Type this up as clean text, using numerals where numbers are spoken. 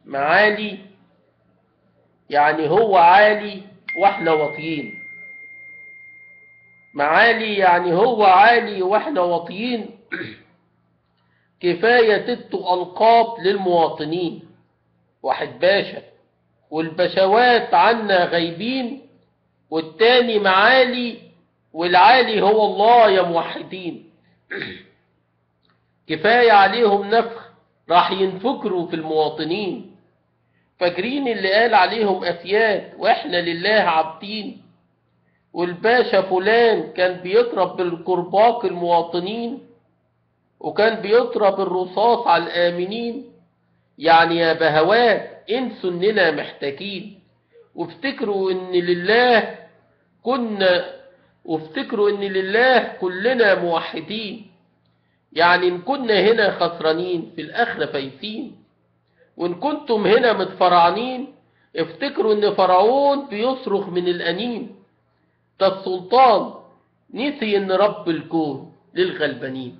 معالي يعني هو عالي واحنا واطيين. معالي يعني هو عالي واحنا واطيين. كفاية تدوا ألقاب للمواطنين، واحد باشا والبشوات عنا غايبين، والتاني معالي والعالي هو الله يا موحدين. كفاية عليهم نفخ راح ينفكروا في المواطنين، فاكرين اللي قال عليهم أسياد واحنا لله عابدين. والباشا فلان كان بيضرب بالكرباج المواطنين، وكان بيضرب الرصاص على الآمنين. يعني يا بهوات انسوا اننا محتاجين، وافتكروا ان لله كنا وافتكروا ان لله كلنا موحدين. يعني ان كنا هنا خسرانين في الاخرة فايزين، وان كنتم هنا متفرعنين افتكروا ان فرعون بيصرخ من الانين. ده السلطان نسي ان رب الكون للغلبانين.